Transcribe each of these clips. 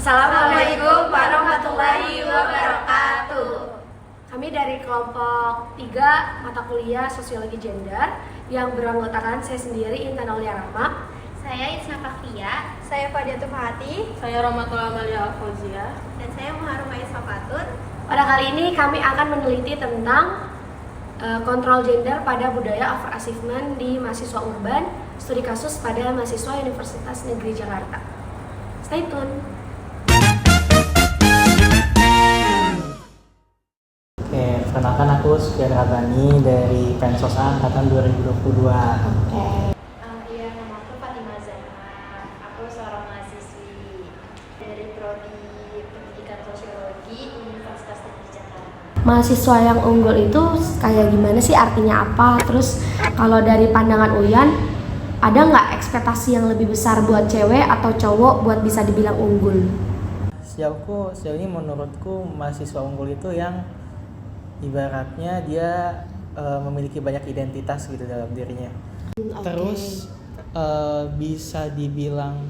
Assalamualaikum warahmatullahi wabarakatuh. Kami dari kelompok 3 mata kuliah Sosiologi Gender yang beranggotakan saya sendiri Intan Aulia Rahma, saya Isna Fakria, Saya Fadiatul Mahati, saya Rahmatullah Amalia Al-Fauzia, dan saya Muharremah Isfafatur. Pada kali ini kami akan meneliti tentang kontrol gender pada budaya overachievement di mahasiswa urban, studi kasus pada mahasiswa Universitas Negeri Jakarta. Stay tune. Oke, perkenalkan aku Sufyan Rabani dari Pensos Angkatan 2022. Iya, nama aku Fatimah Zahra. Aku seorang mahasiswi dari Prodi Pendidikan Sosiologi Universitas Negeri Jakarta. Mahasiswa yang unggul itu kayak gimana sih, artinya apa? Terus kalau dari pandangan Uyan, ada nggak ekspektasi yang lebih besar buat cewek atau cowok buat bisa dibilang unggul? Sejauh ini menurutku mahasiswa unggul itu yang ibaratnya dia memiliki banyak identitas gitu dalam dirinya. Terus bisa dibilang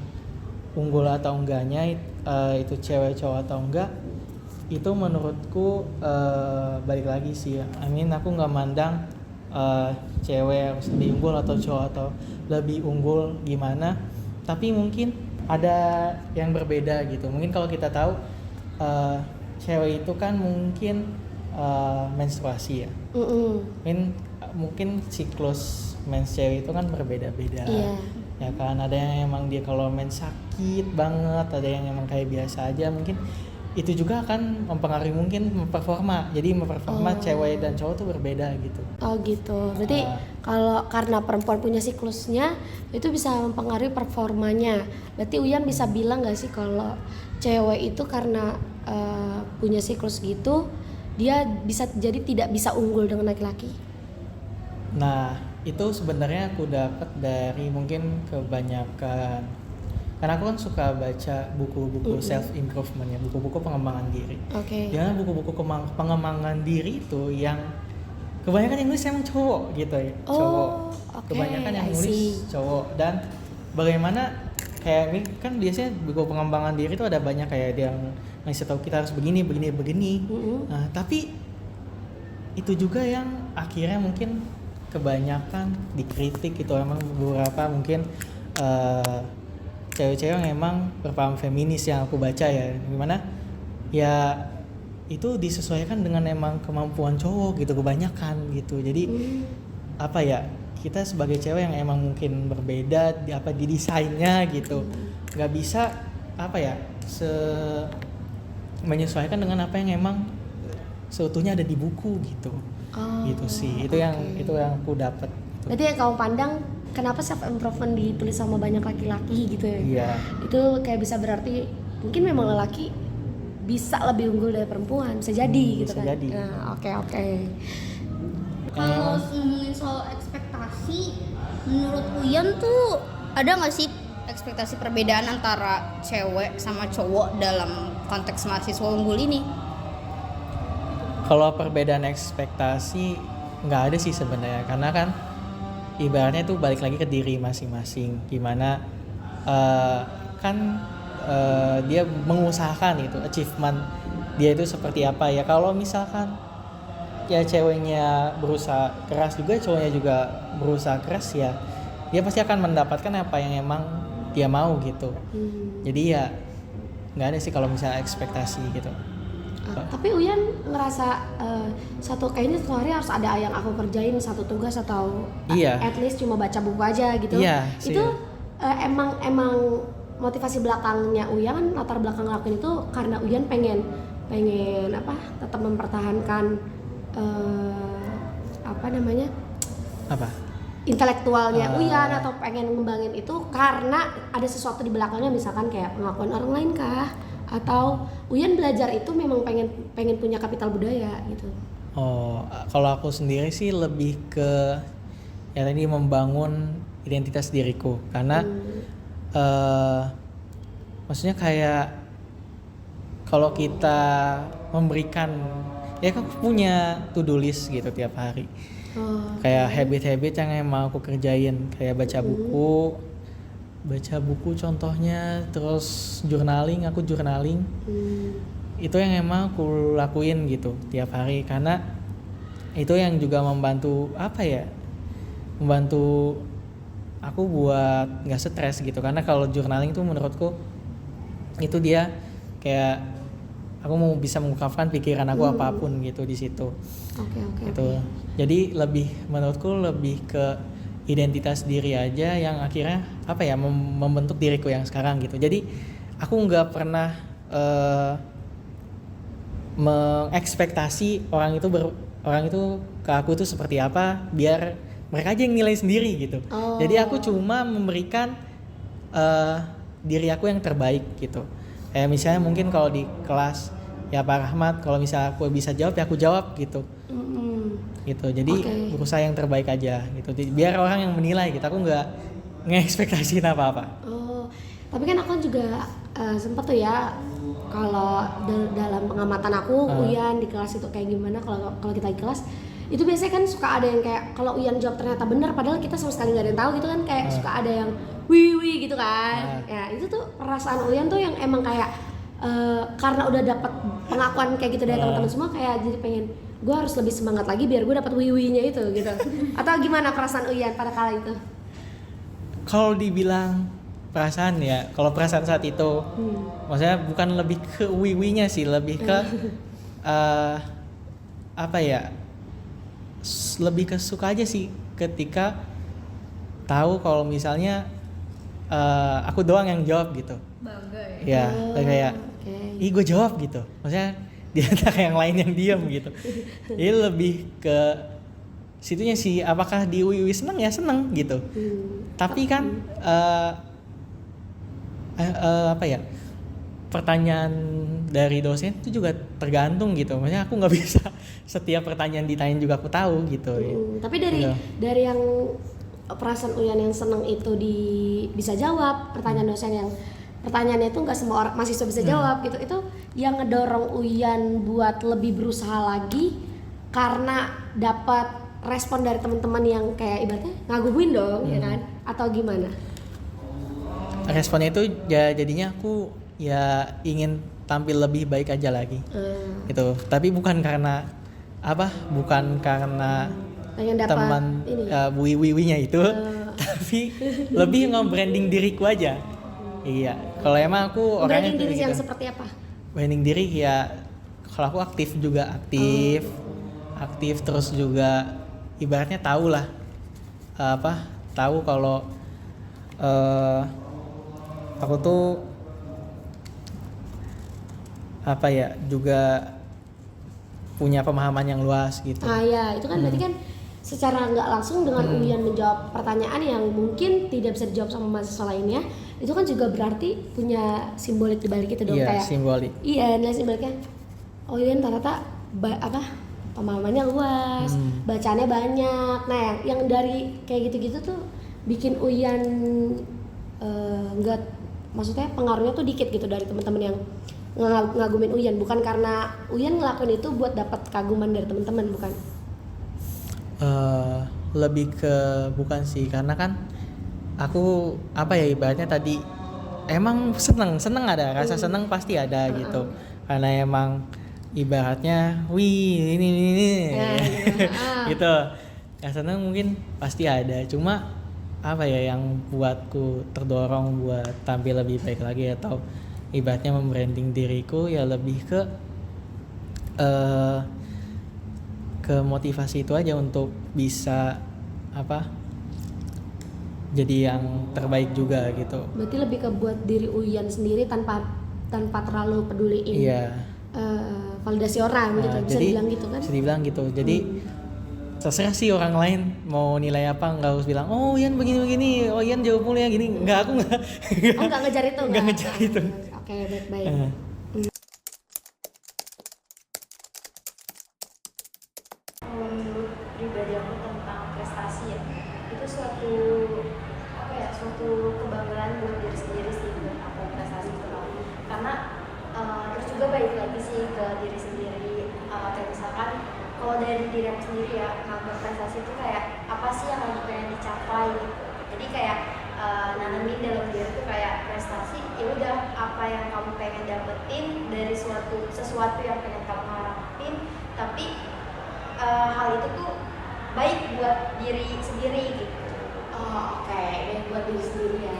unggul atau enggaknya itu cewek cowok atau enggak, itu menurutku balik lagi sih ya. Aku nggak mandang cewek harus lebih unggul atau cowok atau lebih unggul gimana, tapi mungkin ada yang berbeda gitu. Mungkin kalau kita tahu cewek itu kan mungkin menstruasi ya. Mungkin siklus mens cewek itu kan berbeda-beda. Iya. Ya kan, ada yang emang dia kalau mens sakit banget, ada yang emang kayak biasa aja. Mungkin itu juga akan mempengaruhi mungkin performa. Jadi performa cewek dan cowok tuh berbeda gitu. Oh gitu. Berarti kalau karena perempuan punya siklusnya itu bisa mempengaruhi performanya. Berarti Uyan bisa bilang nggak sih kalau cewek itu karena punya siklus gitu, dia bisa jadi tidak bisa unggul dengan laki-laki? Nah, itu sebenarnya aku dapat dari mungkin kebanyakan, karena aku kan suka baca buku-buku self improvement ya, buku-buku pengembangan diri. Oke. Jangan buku-buku pengembangan diri itu yang kebanyakan yang nulis emang cowok gitu ya, cowok. Kebanyakan yang nulis cowok. Dan bagaimana kayak ini kan biasanya buku pengembangan diri itu ada banyak kayak dia yang ngasih tahu kita harus begini. Nah, tapi itu juga yang akhirnya mungkin kebanyakan dikritik itu emang beberapa mungkin cewek-cewek yang emang berpaham feminis yang aku baca ya, gimana ya itu disesuaikan dengan emang kemampuan cowok gitu kebanyakan gitu. Jadi apa ya, kita sebagai cewek yang emang mungkin berbeda di desainnya gitu, nggak bisa apa ya menyesuaikan dengan apa yang emang seutuhnya ada di buku gitu. Gitu sih, itu yang aku dapat. Berarti yang kamu pandang, kenapa self improvement ditulis sama banyak laki-laki gitu ya? Iya. Itu kayak bisa berarti mungkin memang lelaki bisa lebih unggul dari perempuan, bisa jadi gitu bisa kan? jadi. Nah, oke. Kalau ngomongin soal ekspektasi, menurut Uyan tuh ada nggak sih ekspektasi perbedaan antara cewek sama cowok dalam konteks mahasiswa unggul ini? Kalau perbedaan ekspektasi nggak ada sih sebenarnya, karena kan ibaratnya tuh balik lagi ke diri masing-masing. Gimana dia mengusahakan itu achievement dia itu seperti apa ya. Kalau misalkan ya ceweknya berusaha keras juga, cowoknya juga berusaha keras, ya dia pasti akan mendapatkan apa yang emang dia mau gitu. Jadi ya nggak ada sih kalau misalnya ekspektasi gitu. Tapi Uyan ngerasa kayaknya satu hari harus ada yang aku kerjain, satu tugas atau at least cuma baca buku aja gitu. Iya, itu emang motivasi belakangnya Uyan, latar belakang ngelakuin itu karena Uyan pengen tetap mempertahankan intelektualnya Uyan, atau pengen ngembangin itu karena ada sesuatu di belakangnya, misalkan kayak pengakuan orang lain kah, atau Uyan belajar itu memang pengen punya kapital budaya gitu? Kalau aku sendiri sih lebih ke ya tadi membangun identitas diriku, karena maksudnya kayak kalau kita memberikan, ya aku punya to-do list gitu tiap hari. Kayak habit-habit yang emang aku kerjain, kayak baca buku, baca buku contohnya, terus aku journaling. Itu yang emang aku lakuin gitu tiap hari, karena itu yang juga membantu membantu aku buat nggak stres gitu. Karena kalau journaling tuh menurutku itu dia kayak aku mau bisa mengungkapkan pikiran aku apapun gitu di situ. Gitu. Jadi menurutku lebih ke identitas diri aja yang akhirnya membentuk diriku yang sekarang gitu. Jadi aku nggak pernah mengekspektasi orang itu ke aku tuh seperti apa, biar mereka aja yang nilai sendiri gitu. Jadi aku cuma memberikan diri aku yang terbaik gitu. Kayak misalnya mungkin kalau di kelas ya Pak Rahmat, kalau misalnya aku bisa jawab ya aku jawab gitu. Gitu. Jadi berusaha yang terbaik aja gitu. Biar orang yang menilai gitu. Aku nggak ngeekspektasiin apa-apa. Tapi kan aku juga sempet tuh ya, kalau dalam pengamatan aku Uyan di kelas itu kayak gimana. Kalau kita di kelas itu biasanya kan suka ada yang kayak kalau Uyan jawab ternyata benar padahal kita sama sekali nggak ada yang tahu gitu kan, kayak suka ada yang wih gitu kan. Ya itu tuh perasaan Uyan tuh yang emang kayak karena udah dapat pengakuan kayak gitu dari teman-teman semua, kayak jadi pengen gue harus lebih semangat lagi biar gue dapat wih-wihnya itu gitu. Atau gimana perasaan Uyan pada kala itu? Kalau dibilang perasaan ya, kalau perasaan saat itu maksudnya bukan lebih ke wiwinya sih, lebih ke lebih ke suka aja sih ketika tahu kalau misalnya aku doang yang jawab gitu. Bangga Ya, kayak ih gue jawab gitu, maksudnya di antara yang lain yang diam gitu. Jadi lebih ke situnya sih, apakah di wiwi seneng ya seneng gitu. Tapi kan pertanyaan dari dosen itu juga tergantung gitu. Maksudnya aku nggak bisa setiap pertanyaan ditanyain juga aku tahu gitu. Tapi dari yang perasaan Uyan yang seneng itu bisa jawab pertanyaan dosen yang pertanyaannya itu nggak semua orang mahasiswa bisa jawab gitu. Itu yang ngedorong Uyan buat lebih berusaha lagi karena dapat respon dari teman-teman yang kayak ibaratnya ngagumin dong, ya kan? Atau gimana? Responnya itu ya jadinya aku ya ingin tampil lebih baik aja lagi gitu. Tapi bukan karena pengen dapat teman wiwinya itu tapi lebih nge-branding diriku aja. Iya, kalau emang aku orangnya branding diri gitu. Yang seperti apa? Branding diri ya kalau aku aktif terus juga ibaratnya tahu kalau aku tuh juga punya pemahaman yang luas gitu. Ya itu kan berarti kan secara nggak langsung dengan Uyan menjawab pertanyaan yang mungkin tidak bisa dijawab sama mahasiswa lainnya, itu kan juga berarti punya simbolik di balik itu dong. Kayak simbolik. Iya, nilai simboliknya. Uyan ternyata pemahamannya luas, bacaannya banyak. Nah, yang dari kayak gitu-gitu tuh bikin Uyan maksudnya pengaruhnya tuh dikit gitu dari teman-teman yang ngagumin Uyan, bukan karena Uyan ngelakuin itu buat dapat kaguman dari teman-teman, bukan? Lebih ke bukan sih, karena kan aku ibaratnya tadi emang seneng ada rasa seneng pasti ada gitu, karena emang ibaratnya ini gitu, rasa seneng mungkin pasti ada. Cuma yang buatku terdorong buat tampil lebih baik lagi atau ibaratnya membranding diriku ya lebih ke motivasi itu aja untuk bisa jadi yang terbaik juga gitu. Berarti lebih ke buat diri Uyan sendiri tanpa terlalu peduliin validasi orang gitu. Bisa dibilang gitu kan? Bisa dibilang gitu. Jadi terserah sih orang lain mau nilai apa, nggak harus bilang oh Ian begini, oh Ian jawab mulu ya gini. Nggak, aku nggak. Oh nggak ngejar itu? Nggak ngejar itu. Oke, baik. Menurut pribadi aku tentang prestasi ya, itu suatu kebanggaan buat diri sendiri sih, buat aku prestasi itu karena terus juga balik lagi sih ke diri sendiri. Kayak misalkan kalau dari diri aku sendiri ya, nganggap prestasi itu kayak apa sih yang lagi pengen dicapai gitu. Jadi kayak nanamin dalam diri tuh kayak prestasi, ya udah apa yang kamu pengen dapetin dari sesuatu yang pengen kamu harapin, tapi hal itu tuh baik buat diri sendiri gitu. Oh, oke, baik buat diri sendiri ya.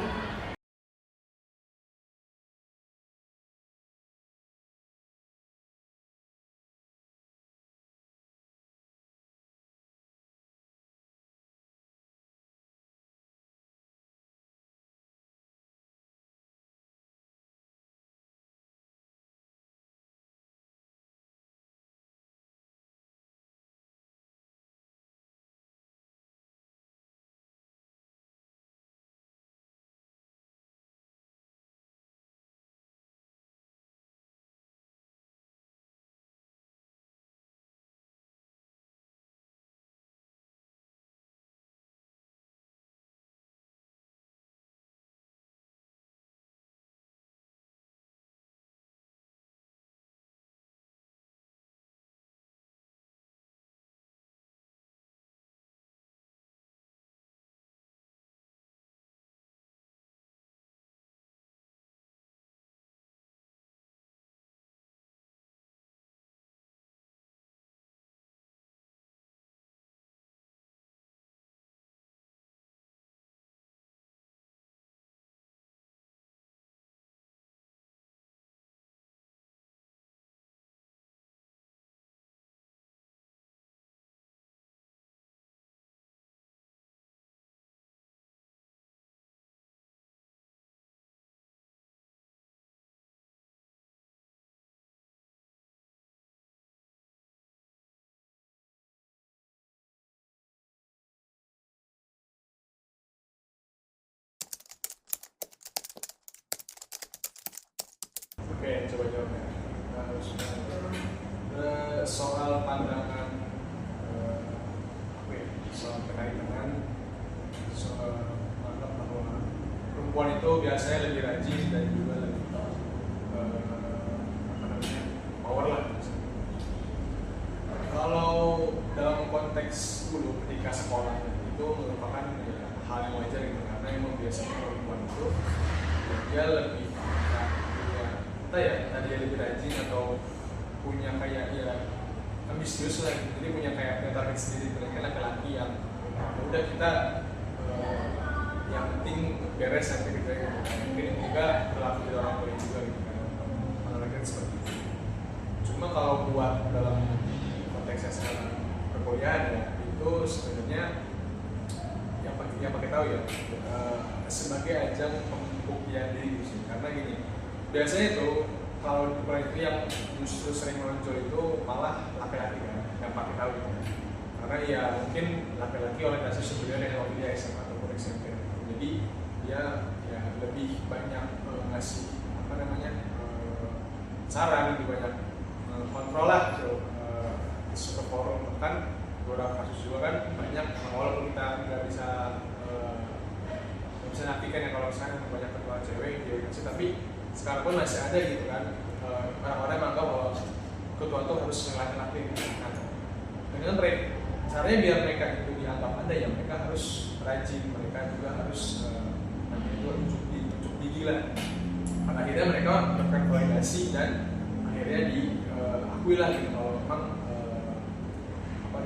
Oke, coba jawabnya. Soal pandangan soal terkait dengan soal menganggap bahwa perempuan itu biasanya lebih rajin dan juga lebih power lah. Kalau dalam konteks dulu ketika sekolah itu merupakan hal yang wajar gitu, karena emang biasanya perempuan itu dia lebih entah dia lebih rajin atau punya kayak ambisius lah, jadi punya kayak target sendiri. Mereka laki-laki yang udah kita yang penting beres sampai gitu ya. Mungkin juga berlaku di orang lain juga gitu kan, orang-orang seperti itu. Cuma kalau buat dalam konteksnya sekarang perkuliahan ya, itu sebenarnya yang pakai tahu ya sebagai ajang pembuktian diri sih. Karena gini, biasanya itu kalau di perkuliahan itu yang justru sering muncul itu malah laki-laki kan, yang pakai tahu gitu. Karena ya mungkin laki-laki oleh kasus sebenarnya yang waktu dia SMA ataupun SMP, jadi dia ya lebih banyak ngasih saran, lebih banyak kontrol lah gitu. Suatu forum kan beberapa kasus juga kan banyak, walaupun kita nggak bisa nafikan ya kalau misalnya banyak ketua cewek di organisasi, tapi sekarang pun masih ada gitu kan orang-orang menganggap bahwa ketua itu harus laki-laki gitu. Nah, dengan caranya biar mereka itu dianggap ada ya, mereka harus rajin, mereka juga harus unjuk gigi lah. Pada akhirnya mereka melakukan validasi dan akhirnya diakui lah gitu kalau memang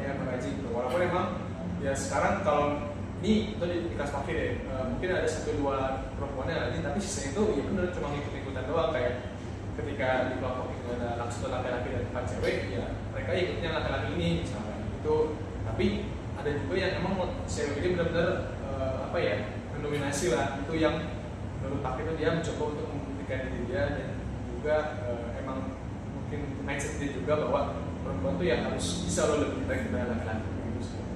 dia rajin gitu. Walaupun memang ya sekarang kalau ini itu di kelas fakir ya, mungkin ada 1-2 perempuan yang rajin, tapi sisanya itu ya benar cuma ikut-ikutan doang. Kayak ketika di kelompok itu ada langsung laki-laki dan 4 cewek, ya mereka ikutnya laki-laki ini misalnya itu. Tapi ada juga yang emang cewek ini benar-benar mendominasi lah, itu yang menurut Pak itu dia mencoba untuk membuktikan diri dia, dan juga emang mungkin mindset dia juga bahwa perempuan tuh yang harus bisa lebih baik daripada laki-laki gitu.